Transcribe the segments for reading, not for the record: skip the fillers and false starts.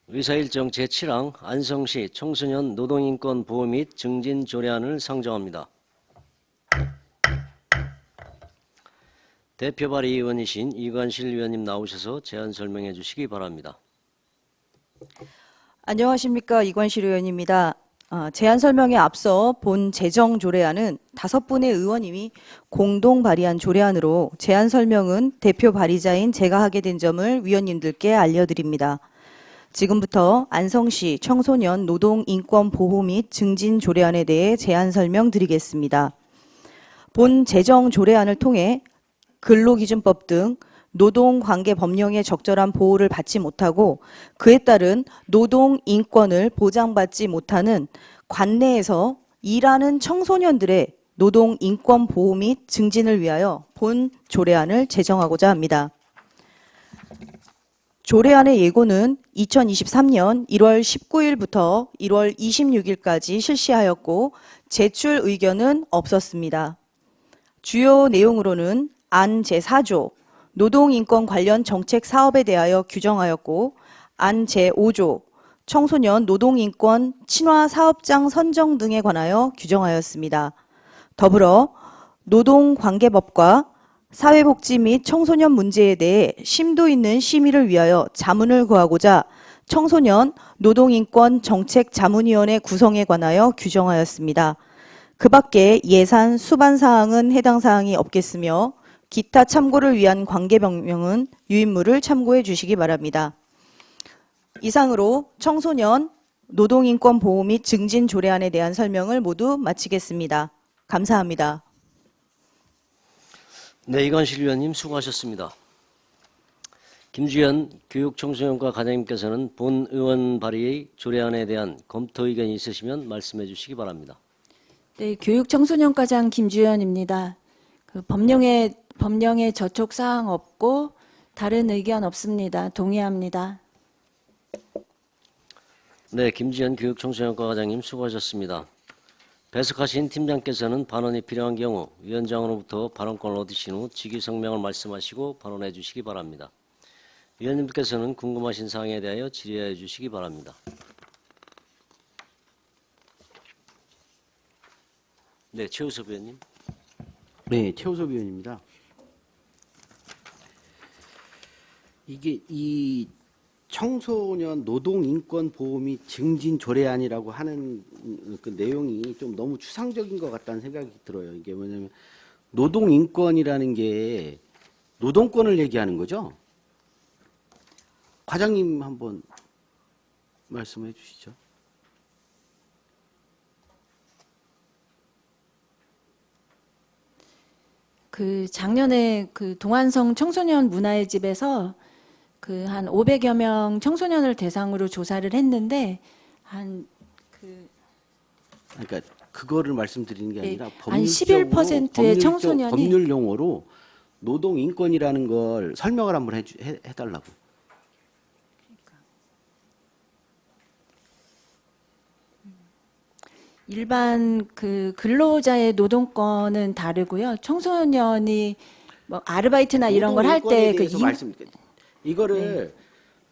의사일정 제7항 안성시 청소년 노동인권 보호 및 증진 조례안을 상정합니다. 대표 발의의원이신 이관실 의원님 나오셔서 제안 설명해 주시기 바랍니다. 안녕하십니까, 이관실 의원입니다. 제안 설명에 앞서 본 재정조례안은 5분의 의원님이 공동 발의한 조례안으로 제안 설명은 대표 발의자인 제가 하게 된 점을 위원님들께 알려드립니다. 지금부터 안성시 청소년 노동 인권 보호 및 증진 조례안에 대해 제안 설명드리겠습니다. 본 재정 조례안을 통해 근로기준법 등 노동관계 법령의 적절한 보호를 받지 못하고 그에 따른 노동 인권을 보장받지 못하는 관내에서 일하는 청소년들의 노동 인권 보호 및 증진을 위하여 본 조례안을 제정하고자 합니다. 조례안의 예고는 2023년 1월 19일부터 1월 26일까지 실시하였고 제출 의견은 없었습니다. 주요 내용으로는 안 제4조 노동인권 관련 정책 사업에 대하여 규정하였고 안 제5조 청소년 노동인권 친화 사업장 선정 등에 관하여 규정하였습니다. 더불어 노동관계법과 사회복지 및 청소년 문제에 대해 심도 있는 심의를 위하여 자문을 구하고자 청소년 노동인권 정책자문위원회 구성에 관하여 규정하였습니다. 그 밖에 예산 수반 사항은 해당 사항이 없겠으며 기타 참고를 위한 관계명령은 유인물을 참고해 주시기 바랍니다. 이상으로 청소년 노동인권 보호 및 증진 조례안에 대한 설명을 모두 마치겠습니다. 감사합니다. 네, 이관실 의원님 수고하셨습니다. 김주현 교육청소년과 가장님께서는 본 의원 발의의 조례안에 대한 검토 의견이 있으시면 말씀해 주시기 바랍니다. 네, 교육청소년과장 김주현입니다. 법령에 저촉 사항 없고 다른 의견 없습니다. 동의합니다. 네, 김주현 교육청소년과 과장님 수고하셨습니다. 배석하신 팀장께서는 발언이 필요한 경우 위원장으로부터 발언권을 얻으신 후 직위성명을 말씀하시고 발언해 주시기 바랍니다. 위원님께서는 궁금하신 사항에 대하여 질의해 주시기 바랍니다. 네, 최우섭 위원님. 네, 최우섭 위원입니다. 이게 이 청소년 노동인권 보호 및 증진 조례안이라고 하는 그 내용이 좀 너무 추상적인 것 같다는 생각이 들어요. 이게 뭐냐면 노동인권이라는 게 노동권을 얘기하는 거죠. 과장님 한번 말씀해 주시죠. 작년에 동안성 청소년 문화의 집에서 한 500여 명 청소년을 대상으로 조사를 했는데 그러니까 그거를 말씀드리는 게 아니라 한 11%의 청소년이 법률 용어로 노동 인권이라는 걸 설명을 한번 해달라고. 일반 근로자의 노동권은 다르고요. 청소년이 뭐 아르바이트나 이런 걸 할 때 이거를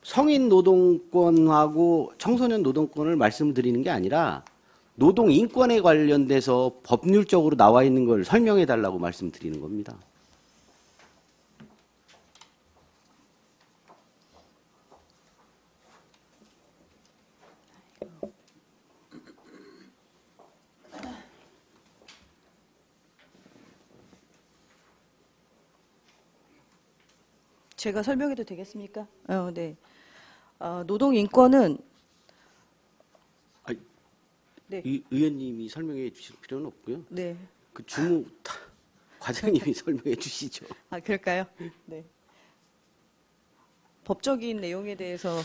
성인 노동권하고 청소년 노동권을 말씀드리는 게 아니라 노동 인권에 관련돼서 법률적으로 나와 있는 걸 설명해 달라고 말씀드리는 겁니다. 제가 설명해도 되겠습니까? 네. 노동 인권은 네. 의원님이 설명해 주실 필요는 없고요. 네. 그 주무 과장님이 설명해 주시죠. 그럴까요? 네. 법적인 내용에 대해서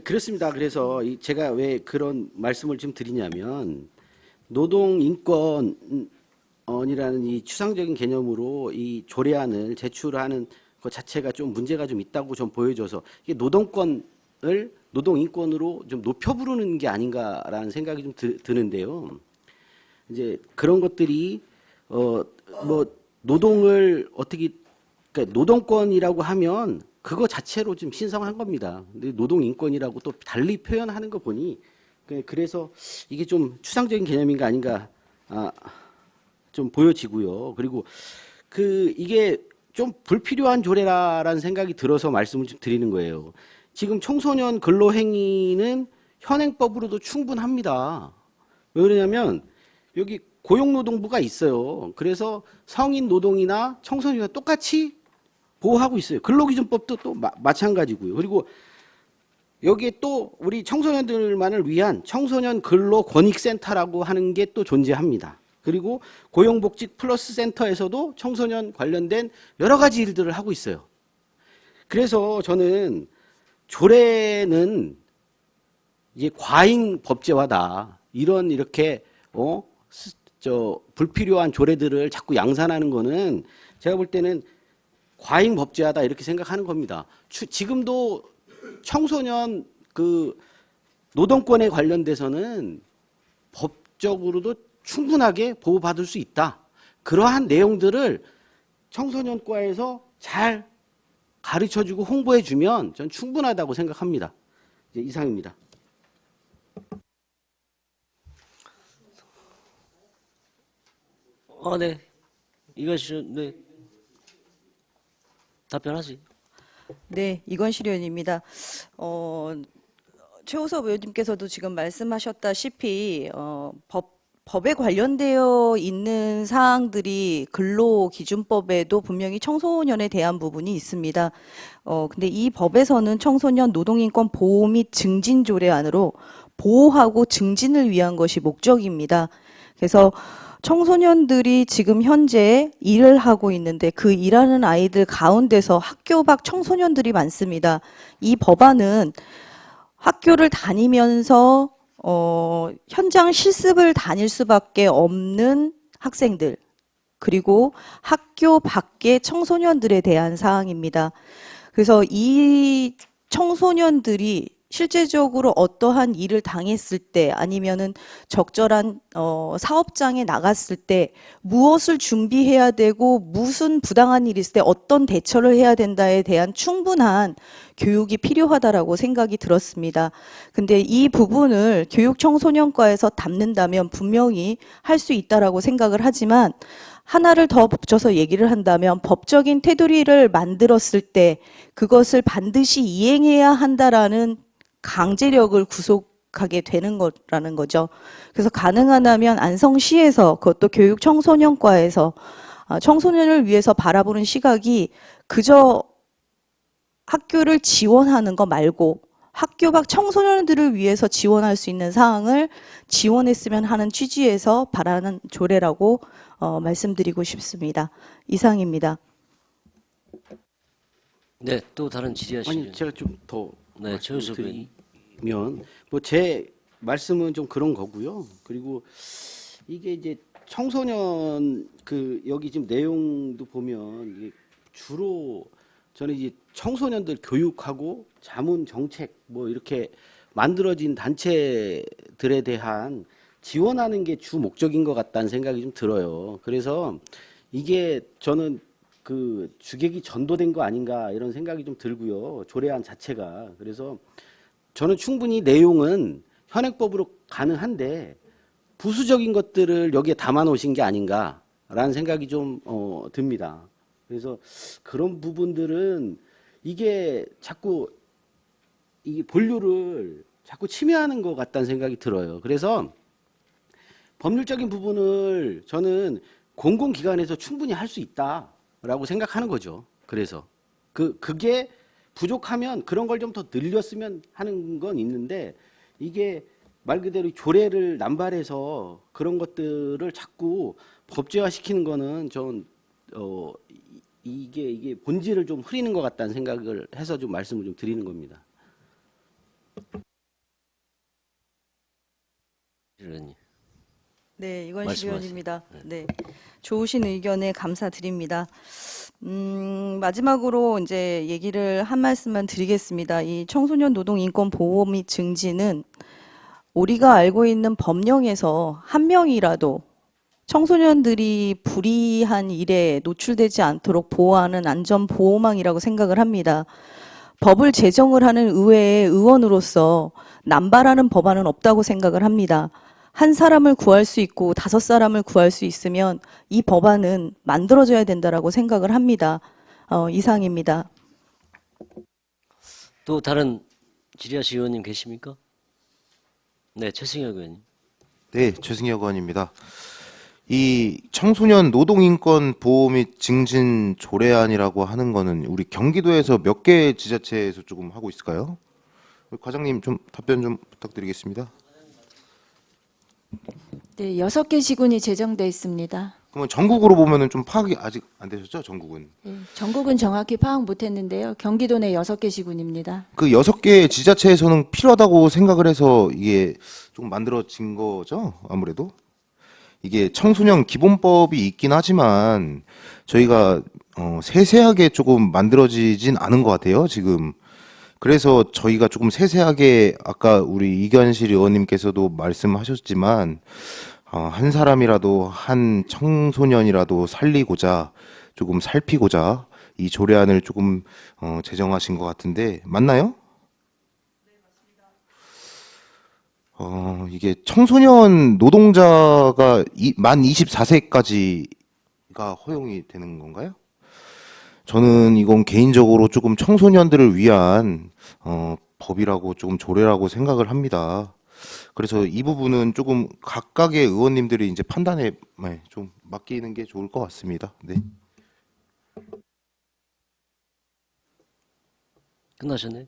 그렇습니다. 그래서 제가 왜 그런 말씀을 좀 드리냐면 노동 인권이라는 이 추상적인 개념으로 이 조례안을 제출하는 그 자체가 좀 문제가 좀 있다고 좀 보여져서 이게 노동권을 노동 인권으로 좀 높여 부르는 게 아닌가라는 생각이 좀 드는데요. 이제 그런 것들이 뭐 노동을 어떻게 그러니까 노동권이라고 하면 그거 자체로 좀 신성한 겁니다. 근데 노동인권이라고 또 달리 표현하는 거 보니 그래서 이게 좀 추상적인 개념인가 아닌가 좀 보여지고요. 그리고 이게 좀 불필요한 조례라는 생각이 들어서 말씀을 좀 드리는 거예요. 지금 청소년 근로행위는 현행법으로도 충분합니다. 왜 그러냐면 여기 고용노동부가 있어요. 그래서 성인 노동이나 청소년과 똑같이 보호하고 있어요. 근로기준법도 또 마찬가지고요. 그리고 여기에 또 우리 청소년들만을 위한 청소년 근로권익센터라고 하는 게 또 존재합니다. 그리고 고용복지 플러스 센터에서도 청소년 관련된 여러 가지 일들을 하고 있어요. 그래서 저는 조례는 이제 과잉 법제화다. 이렇게 불필요한 조례들을 자꾸 양산하는 거는 제가 볼 때는 과잉 법제화다 이렇게 생각하는 겁니다. 지금도 청소년 노동권에 관련돼서는 법적으로도 충분하게 보호받을 수 있다. 그러한 내용들을 청소년과에서 잘 가르쳐주고 홍보해주면 전 충분하다고 생각합니다. 이제 이상입니다. 네. 이것이 네. 답변하지. 네, 이건실 의원입니다. 최호섭 의원님께서도 지금 말씀하셨다시피 법에 관련되어 있는 사항들이 근로기준법에도 분명히 청소년에 대한 부분이 있습니다. 근데 이 법에서는 청소년 노동인권 보호 및 증진 조례안으로 보호하고 증진을 위한 것이 목적입니다. 그래서 청소년들이 지금 현재 일을 하고 있는데 그 일하는 아이들 가운데서 학교 밖 청소년들이 많습니다. 이 법안은 학교를 다니면서 현장 실습을 다닐 수밖에 없는 학생들 그리고 학교 밖의 청소년들에 대한 사항입니다. 그래서 이 청소년들이 실제적으로 어떠한 일을 당했을 때 아니면은 적절한 사업장에 나갔을 때 무엇을 준비해야 되고 무슨 부당한 일이 있을 때 어떤 대처를 해야 된다에 대한 충분한 교육이 필요하다라고 생각이 들었습니다. 근데 이 부분을 교육청소년과에서 담는다면 분명히 할 수 있다라고 생각을 하지만 하나를 더 붙여서 얘기를 한다면 법적인 테두리를 만들었을 때 그것을 반드시 이행해야 한다라는 강제력을 구속하게 되는 거라는 거죠. 그래서 가능하다면 안성시에서 그것도 교육청소년과에서 청소년을 위해서 바라보는 시각이 그저 학교를 지원하는 거 말고 학교 밖 청소년들을 위해서 지원할 수 있는 사항을 지원했으면 하는 취지에서 바라는 조례라고 말씀드리고 싶습니다. 이상입니다. 네, 또 다른 질의하시죠. 아니 제가 좀더 네, 최우석 의원님. 드리면 제 말씀은 좀 그런 거고요. 그리고 이게 이제 청소년 여기 지금 내용도 보면 이게 주로 저는 이제 청소년들 교육하고 자문 정책 이렇게 만들어진 단체들에 대한 지원하는 게 주 목적인 것 같다는 생각이 좀 들어요. 그래서 이게 저는 주객이 전도된 거 아닌가 이런 생각이 좀 들고요. 조례안 자체가. 그래서 저는 충분히 내용은 현행법으로 가능한데 부수적인 것들을 여기에 담아 놓으신 게 아닌가라는 생각이 좀 듭니다. 그래서 그런 부분들은 이게 자꾸 이 본류를 자꾸 침해하는 것 같다는 생각이 들어요. 그래서 법률적인 부분을 저는 공공기관에서 충분히 할 수 있다라고 생각하는 거죠. 그래서 그게 부족하면 그런 걸 좀 더 늘렸으면 하는 건 있는데 이게 말 그대로 조례를 남발해서 그런 것들을 자꾸 법제화시키는 거는 전 이게 본질을 좀 흐리는 것 같다는 생각을 해서 좀 말씀을 좀 드리는 겁니다. 의원님. 네, 이건실 말씀하세요. 의원입니다. 네, 좋으신 의견에 감사드립니다. 마지막으로 이제 얘기를 한 말씀만 드리겠습니다. 이 청소년 노동 인권 보호 및 증진은 우리가 알고 있는 법령에서 한 명이라도 청소년들이 불이한 일에 노출되지 않도록 보호하는 안전 보호망이라고 생각을 합니다. 법을 제정을 하는 의회의 의원으로서 남발하는 법안은 없다고 생각을 합니다. 한 사람을 구할 수 있고 5사람을 구할 수 있으면 이 법안은 만들어져야 된다라고 생각을 합니다. 이상입니다. 또 다른 질의하실 의원님 계십니까? 네, 최승혁 의원님. 네, 최승혁 의원입니다. 이 청소년 노동인권 보호 및 증진 조례안이라고 하는 거는 우리 경기도에서 몇 개 지자체에서 조금 하고 있을까요? 과장님 좀 답변 좀 부탁드리겠습니다. 네, 6개 시군이 제정돼 있습니다. 그러면 전국으로 보면은 좀 파악이 아직 안 되셨죠? 전국은. 네, 전국은 정확히 파악 못했는데요. 경기도 내 6개 시군입니다. 그 6개 지자체에서는 필요하다고 생각을 해서 이게 좀 만들어진 거죠? 아무래도. 이게 청소년 기본법이 있긴 하지만 저희가 세세하게 조금 만들어지진 않은 것 같아요, 지금. 그래서 저희가 조금 세세하게 아까 우리 이견실 의원님께서도 말씀하셨지만 한 사람이라도 한 청소년이라도 살리고자 조금 살피고자 이 조례안을 조금 제정하신 것 같은데 맞나요? 이게 청소년 노동자가 만 24세까지가 허용이 되는 건가요? 저는 이건 개인적으로 조금 청소년들을 위한 법이라고 조금 조례라고 생각을 합니다. 그래서 이 부분은 조금 각각의 의원님들이 이제 판단에 좀 맡기는 게 좋을 것 같습니다. 네. 끝나셨네요.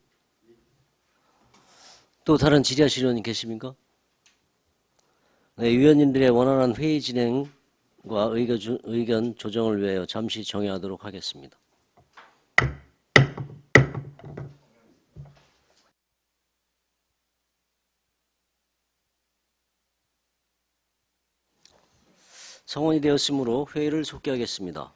또 다른 질의하실 의원님 계십니까? 네, 위원님들의 원활한 회의 진행과 의견 조정을 위하여 잠시 정회하도록 하겠습니다. 성원이 되었으므로 회의를 속기하겠습니다.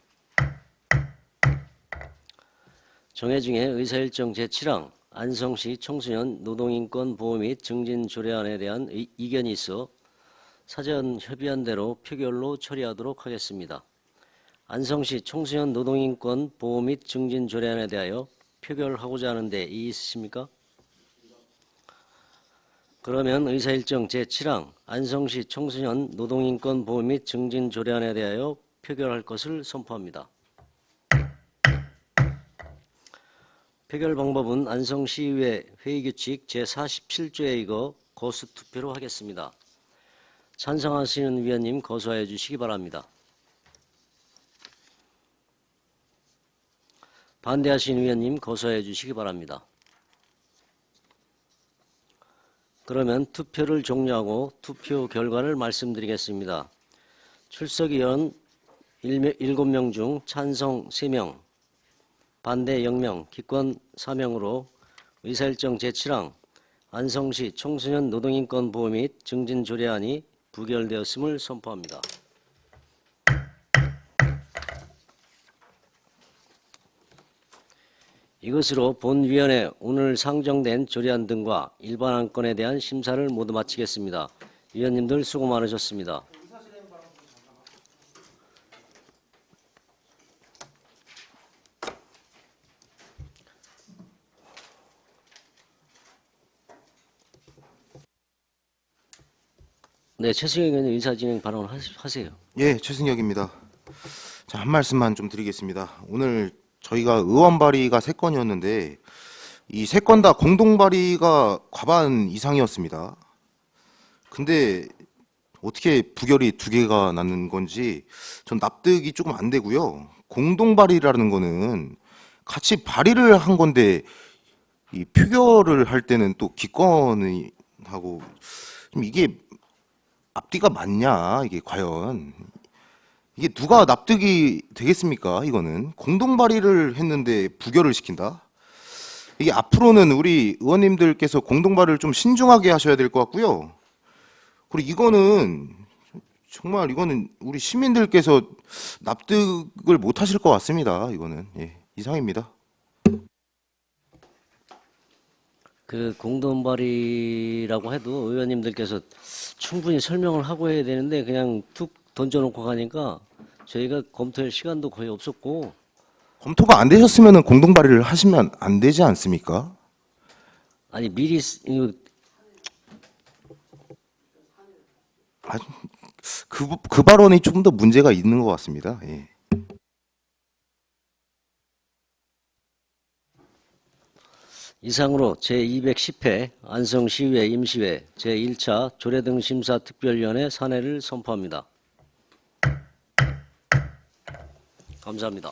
정회 중에 의사일정 제7항 안성시 청소년 노동인권 보호 및 증진 조례안에 대한 이견이 있어 사전 협의한 대로 표결로 처리하도록 하겠습니다. 안성시 청소년 노동인권 보호 및 증진 조례안에 대하여 표결하고자 하는데 이의 있으십니까? 그러면 의사일정 제7항 안성시 청소년 노동인권 보호 및 증진 조례안에 대하여 표결할 것을 선포합니다. 표결 방법은 안성시의회 회의규칙 제47조에 의거 거수투표로 하겠습니다. 찬성하시는 위원님 거수하여 주시기 바랍니다. 반대하시는 위원님 거수하여 주시기 바랍니다. 그러면 투표를 종료하고 투표 결과를 말씀드리겠습니다. 출석위원 7명 중 찬성 3명, 반대 0명, 기권 4명으로 의사일정 제7항 안성시 청소년 노동인권 보호 및 증진 조례안이 부결되었음을 선포합니다. 이것으로 본위원회 오늘 상정된 조례안 등과 일반 안건에 대한 심사를 모두 마치겠습니다. 위원님들 수고 많으셨습니다. 네, 최승혁 의원님 의사진행 발언 하세요. 예, 최승혁입니다. 자, 한 말씀만 좀 드리겠습니다. 오늘 저희가 의원 발의가 3건이었는데 이 3건 다 공동 발의가 과반 이상이었습니다. 근데 어떻게 부결이 2개가 나는 건지 전 납득이 조금 안 되고요. 공동 발의라는 거는 같이 발의를 한 건데 이 표결을 할 때는 또 기권을 하고 좀 이게 앞뒤가 맞냐 이게 과연 이게 누가 납득이 되겠습니까? 이거는 공동 발의를 했는데 부결을 시킨다. 이게 앞으로는 우리 의원님들께서 공동 발의를 좀 신중하게 하셔야 될 것 같고요. 그리고 이거는 정말 이거는 우리 시민들께서 납득을 못 하실 것 같습니다. 이거는 이상입니다. 그 공동 발의라고 해도 의원님들께서 충분히 설명을 하고 해야 되는데 그냥 툭 던져놓고 가니까 저희가 검토할 시간도 거의 없었고 검토가 안 되셨으면 공동 발의를 하시면 안 되지 않습니까? 아니 미리 그 발언이 조금 더 문제가 있는 것 같습니다. 예. 이상으로 제210회 안성시의회 임시회 제1차 조례 등 심사 특별위원회 산회를 선포합니다. 감사합니다.